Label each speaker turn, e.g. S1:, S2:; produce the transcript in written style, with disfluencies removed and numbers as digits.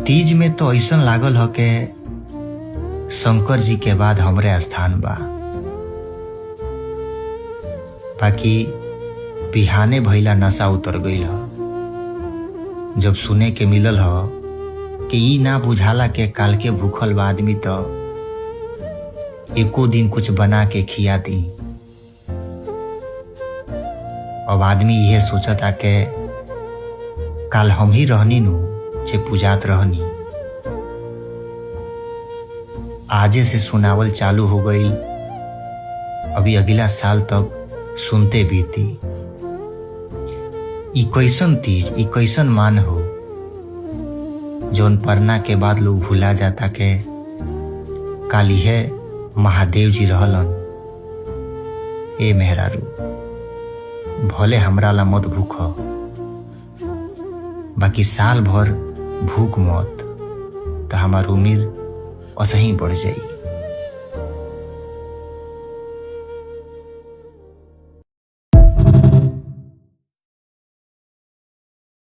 S1: तीज में तो ऐसन लागल ह के शंकर जी के बाद हमरे स्थान बा। बाकी बिहाने भइला नशा उतर गईल ह। जब सुने के मिलल ह कि ई ना बुझाला के काल के भूखल बा आदमी तो एको दिन कुछ बना के खिया दी। अब आदमी यह सोचता के काल हम ही रहनी नु जे पूजात रहनी। आजे से सुनावल चालू हो गई, अभी अगला साल तक सुनते बीती। ई कैसन तीज, ई कैसन मान हो जौन परना के बाद लोग भुला जाता के काल है महादेव जी रहलन। ए मेहरारू, भले हमरा ला मत भूख, बाकी साल भर भूख मत, तो हमार उम्र असही बढ़ जाई।